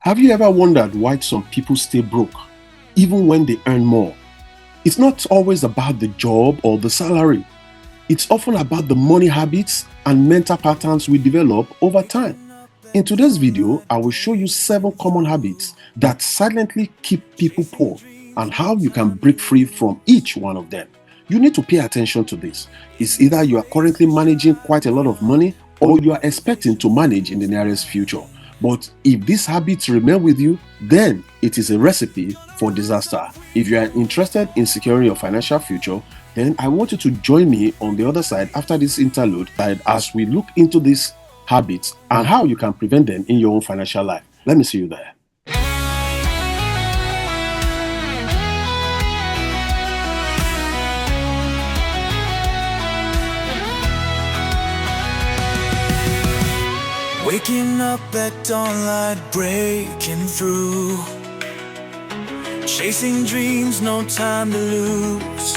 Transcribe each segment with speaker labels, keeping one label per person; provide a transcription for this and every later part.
Speaker 1: Have you ever wondered why some people stay broke, even when they earn more? It's not always about the job or the salary. It's often about the money habits and mental patterns we develop over time. In today's video, I will show you 7 common habits that silently keep people poor and how you can break free from each one of them. You need to pay attention to this. It's either you are currently managing quite a lot of money or you are expecting to manage in the nearest future. But if these habits remain with you, then it is a recipe for disaster. If you are interested in securing your financial future, then I want you to join me on the other side after this interlude as we look into these habits and how you can prevent them in your own financial life. Let me see you there.
Speaker 2: Waking up at dawnlight, breaking through, chasing dreams, no time to lose.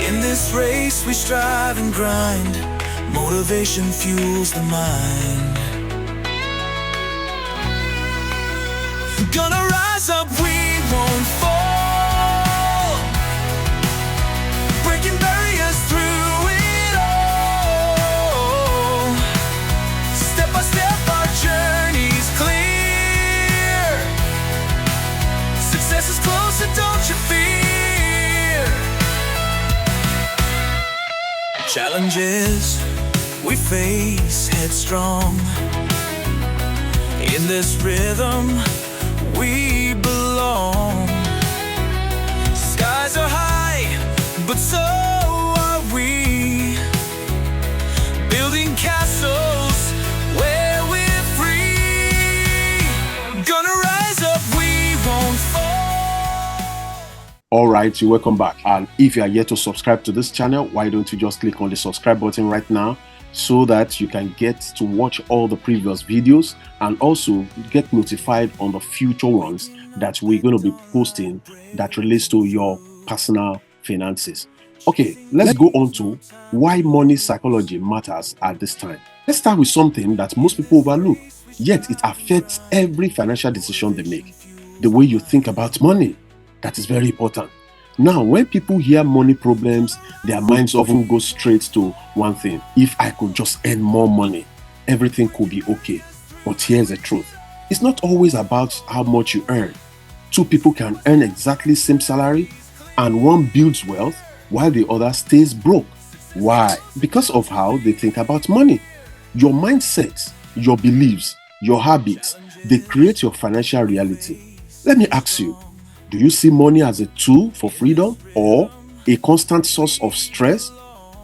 Speaker 2: In this race we strive and grind, motivation fuels the mind. Gonna rise up, we won't fall, breaking barriers through it all. Step by step our journey's clear, success is closer, don't you fear. Challenges we face headstrong, in this rhythm we belong. Skies are high, but so are we, building castles where we're free. Gonna rise up, we won't fall.
Speaker 1: Alright, you're welcome back. And if you are yet to subscribe to this channel, why don't you just click on the subscribe button right now so that you can get to watch all the previous videos and also get notified on the future ones that we're going to be posting that relates to your personal finances. Okay, let's go on to why money psychology matters at this time. Let's start with something that most people overlook, yet it affects every financial decision they make. The way you think about money. That is very important. Now, when people hear money problems, their minds often go straight to one thing. If I could just earn more money, everything could be okay. But here's the truth. It's not always about how much you earn. 2 people can earn exactly the same salary and one builds wealth while the other stays broke. Why? Because of how they think about money. Your mindset, your beliefs, your habits, they create your financial reality. Let me ask you, do you see money as a tool for freedom or a constant source of stress?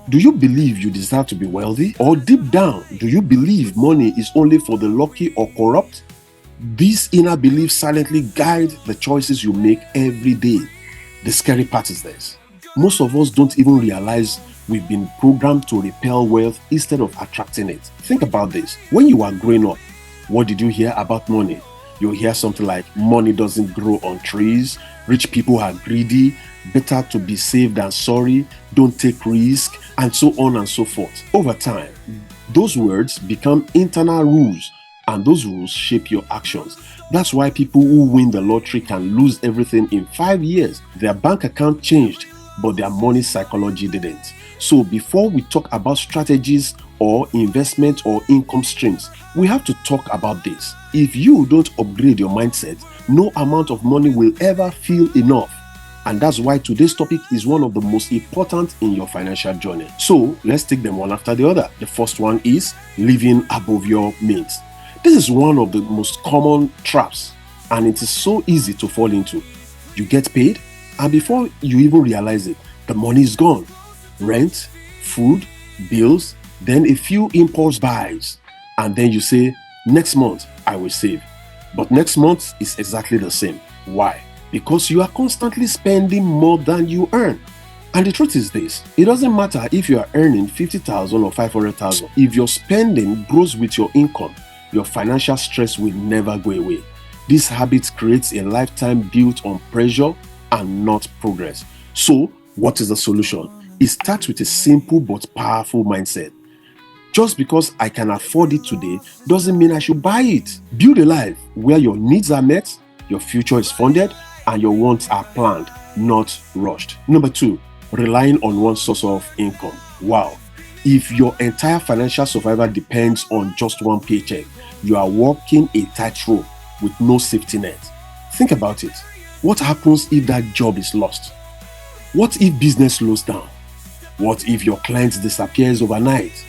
Speaker 1: Do you believe you deserve to be wealthy? Or deep down, do you believe money is only for the lucky or corrupt? These inner beliefs silently guide the choices you make every day. The scary part is this. Most of us don't even realize we've been programmed to repel wealth instead of attracting it. Think about this. When you were growing up, what did you hear about money? You'll hear something like, money doesn't grow on trees, rich people are greedy, better to be safe than sorry, don't take risk, and so on and so forth. Over time, those words become internal rules, and those rules shape your actions. That's why people who win the lottery can lose everything in 5 years. Their bank account changed, but their money psychology didn't. So before we talk about strategies or investment or income streams, we have to talk about this. If you don't upgrade your mindset, no amount of money will ever feel enough. And that's why today's topic is one of the most important in your financial journey. So let's take them one after the other. The first one is living above your means. This is one of the most common traps, and it is so easy to fall into. You get paid, and before you even realize it, the money is gone. Rent, food, bills, then a few impulse buys, and then you say, next month I will save. But next month is exactly the same. Why? Because you are constantly spending more than you earn. And the truth is this, it doesn't matter if you are earning 50,000 or 500,000. If your spending grows with your income, your financial stress will never go away. This habit creates a lifetime built on pressure and not progress. So, what is the solution? It starts with a simple but powerful mindset. Just because I can afford it today doesn't mean I should buy it. Build a life where your needs are met, your future is funded, and your wants are planned, not rushed. Number 2, relying on one source of income. Wow. If your entire financial survival depends on just one paycheck, you are walking a tightrope with no safety net. Think about it. What happens if that job is lost? What if business slows down? What if your client disappears overnight?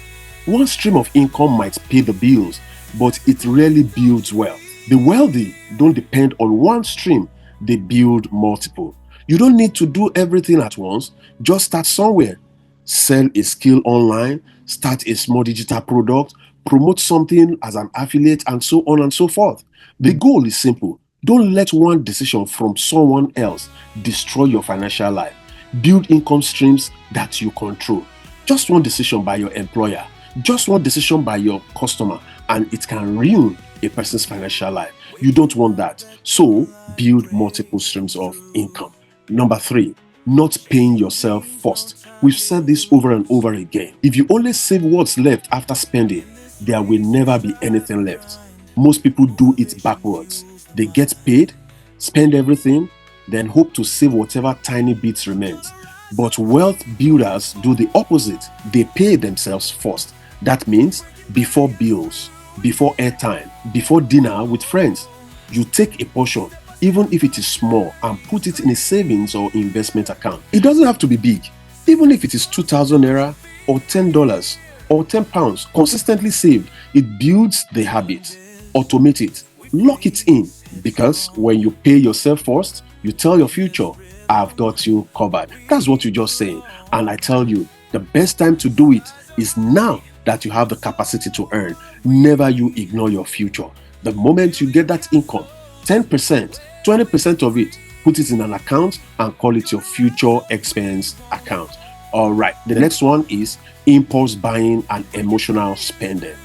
Speaker 1: One stream of income might pay the bills, but it rarely builds wealth. The wealthy don't depend on one stream, they build multiple. You don't need to do everything at once, just start somewhere. Sell a skill online, start a small digital product, promote something as an affiliate, and so on and so forth. The goal is simple. Don't let one decision from someone else destroy your financial life. Build income streams that you control. Just one decision by your employer, just one decision by your customer, and it can ruin a person's financial life. You don't want that. So build multiple streams of income. Number 3, not paying yourself first. We've said this over and over again. If you only save what's left after spending, there will never be anything left. Most people do it backwards. They get paid, spend everything, then hope to save whatever tiny bits remains. But wealth builders do the opposite. They pay themselves first. That means before bills, before airtime, before dinner with friends. You take a portion, even if it is small, and put it in a savings or investment account. It doesn't have to be big. Even if it is 2,000 naira or $10 or £10 consistently saved, it builds the habit. Automate it. Lock it in. Because when you pay yourself first, you tell your future, I've got you covered. That's what you're just saying. And I tell you, the best time to do it is now that you have the capacity to earn. Never you ignore your future. The moment you get that income, 10%, 20% of it, put it in an account and call it your future expense account. All right. The next one is impulse buying and emotional spending.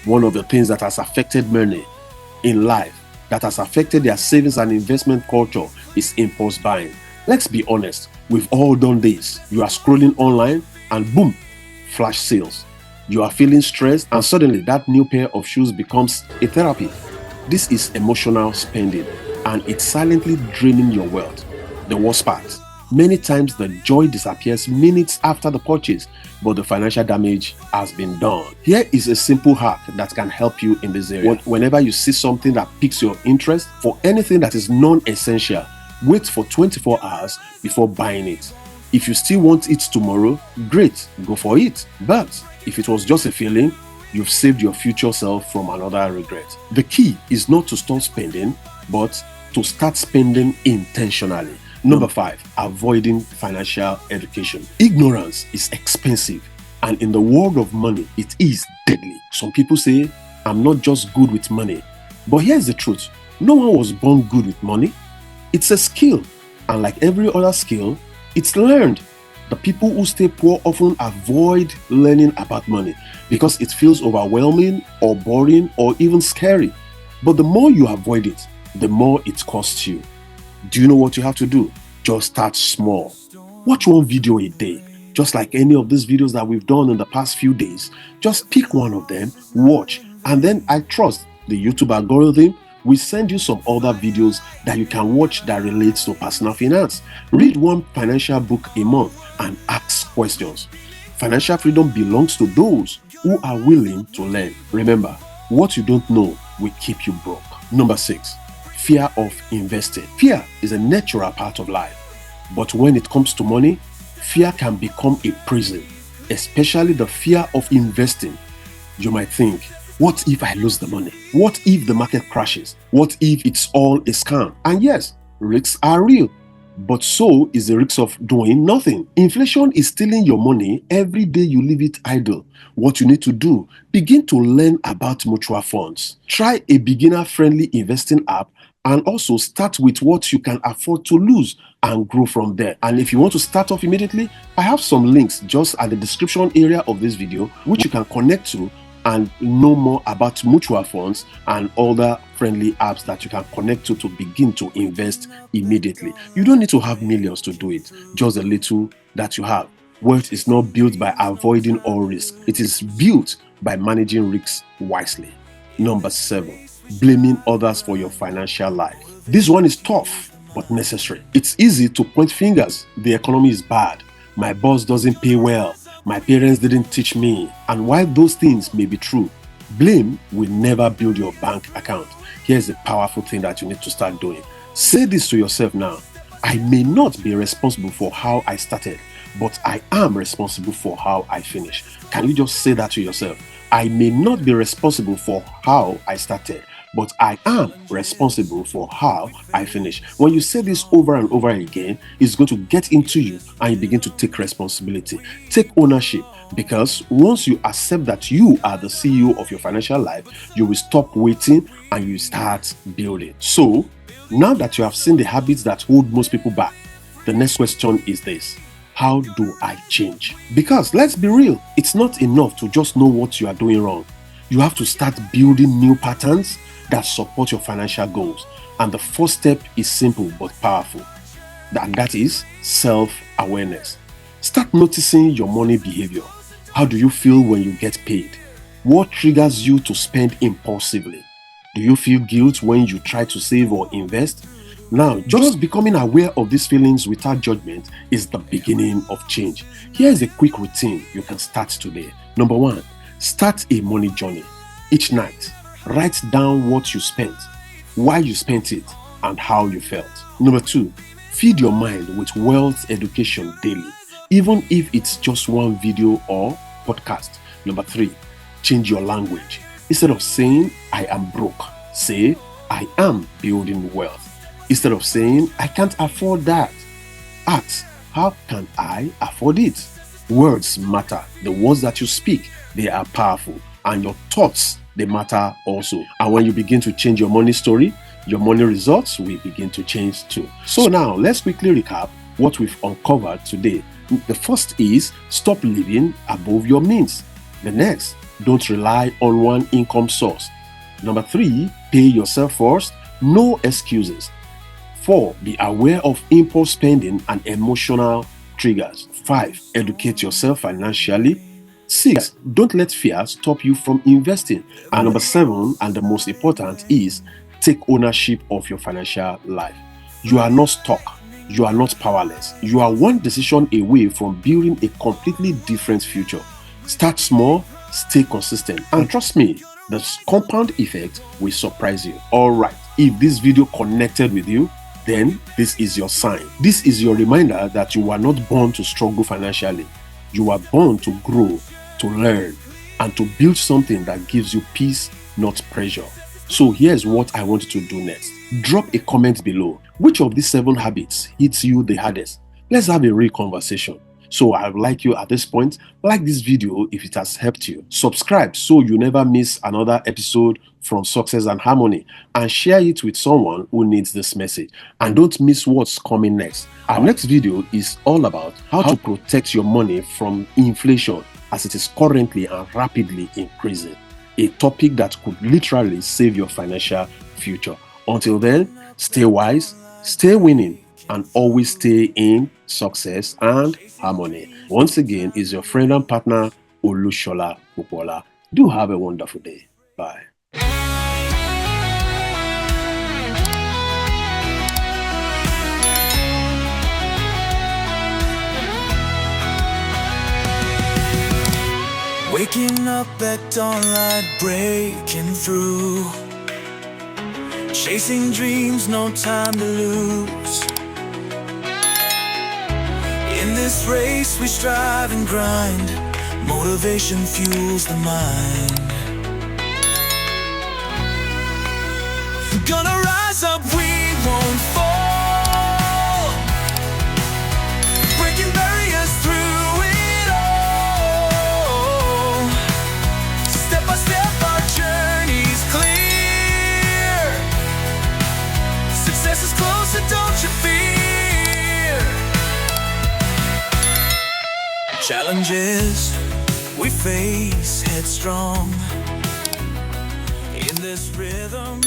Speaker 1: One of the things that has affected many in life, that has affected their savings and investment culture, is impulse buying. Let's be honest, we've all done this. You are scrolling online and boom, flash sales. You are feeling stressed and suddenly that new pair of shoes becomes a therapy. This is emotional spending and it's silently draining your wealth. The worst part, many times the joy disappears minutes after the purchase, but the financial damage has been done. Here is a simple hack that can help you in this area. Whenever you see something that piques your interest, for anything that is non-essential, wait for 24 hours before buying it. If you still want it tomorrow, great, go for it. But if it was just a feeling, you've saved your future self from another regret. The key is not to stop spending, but to start spending intentionally. Number 5, avoiding financial education. Ignorance is expensive, and in the world of money, it is deadly. Some people say, I'm not just good with money. But here's the truth. No one was born good with money. It's a skill, and like every other skill, it's learned. The people who stay poor often avoid learning about money because it feels overwhelming or boring or even scary. But the more you avoid it, the more it costs you. Do you know what you have to do? Just start small. Watch one video a day. Just like any of these videos that we've done in the past few days. Just pick one of them, watch, and then I trust the YouTube algorithm will send you some other videos that you can watch that relates to personal finance. Read one financial book a month and ask questions. Financial freedom belongs to those who are willing to learn. Remember, what you don't know will keep you broke. Number 6, fear of investing. Fear is a natural part of life, but when it comes to money, fear can become a prison, especially the fear of investing. You might think, what if I lose the money? What if the market crashes? What if it's all a scam? And yes, risks are real, but so is the risk of doing nothing. Inflation is stealing your money every day you leave it idle. What you need to do, begin to learn about mutual funds. Try a beginner-friendly investing app and also start with what you can afford to lose and grow from there. And if you want to start off immediately, I have some links just at the description area of this video which you can connect to and know more about mutual funds and other friendly apps that you can connect to begin to invest immediately. You don't need to have millions to do it, just a little that you have. Wealth is not built by avoiding all risk. It is built by managing risks wisely. Number 7, blaming others for your financial life. This one is tough but necessary. It's easy to point fingers. The economy is bad. My boss doesn't pay well. My parents didn't teach me. And while those things may be true, blame will never build your bank account. Here's a powerful thing that you need to start doing. Say this to yourself now. I may not be responsible for how I started, but I am responsible for how I finish. Can you just say that to yourself? I may not be responsible for how I started, but I am responsible for how I finish. When you say this over and over again, it's going to get into you and you begin to take responsibility. Take ownership, because once you accept that you are the CEO of your financial life, you will stop waiting and you start building. So, now that you have seen the habits that hold most people back, the next question is this: how do I change? Because let's be real, it's not enough to just know what you are doing wrong. You have to start building new patterns that support your financial goals. And the first step is simple but powerful. And that is self-awareness. Start noticing your money behavior. How do you feel when you get paid? What triggers you to spend impulsively? Do you feel guilt when you try to save or invest? Now, just becoming aware of these feelings without judgment is the beginning of change. Here is a quick routine you can start today. Number 1, start a money journey. Each night, write down what you spent, why you spent it, and how you felt. Number 2, feed your mind with wealth education daily, even if it's just one video or podcast. Number 3, change your language. Instead of saying, I am broke, say, I am building wealth. Instead of saying, I can't afford that, ask, how can I afford it? Words matter. The words that you speak, they are powerful. And your thoughts, they matter also. And when you begin to change your money story, your money results will begin to change too. So now, let's quickly recap what we've uncovered today. The first is, stop living above your means. The next, don't rely on one income source. Number 3, pay yourself first. No excuses. 4, be aware of impulse spending and emotional triggers. 5, educate yourself financially. 6, don't let fear stop you from investing. And number 7, and the most important, is take ownership of your financial life. You are not stuck. You are not powerless. You are one decision away from building a completely different future. Start small, stay consistent, and trust me, the compound effect will surprise you. Alright, if this video connected with you, then this is your sign. This is your reminder that you were not born to struggle financially. You were born to grow, to learn, and to build something that gives you peace, not pressure. So here's what I want you to do next. Drop a comment below. Which of these 7 habits hits you the hardest? Let's have a real conversation. So I would like you at this point, like this video if it has helped you. Subscribe so you never miss another episode from Success and Harmony, and share it with someone who needs this message. And don't miss what's coming next. Our next video is all about how to protect your money from inflation, as it is currently and rapidly increasing. A topic that could literally save your financial future. Until then, stay wise, stay winning, and always stay in success and harmony. Once again, is your friend and partner, Olushola Popola. Do have a wonderful day. Bye.
Speaker 2: Waking up at dawn, light breaking through, chasing dreams, no time to lose. In this race we strive and grind, motivation fuels the mind. Gonna rise up, we won't fall, breaking barriers through it all. Step by step our journey's clear, success is closer, don't you fear. Challenges we face headstrong, in this rhythm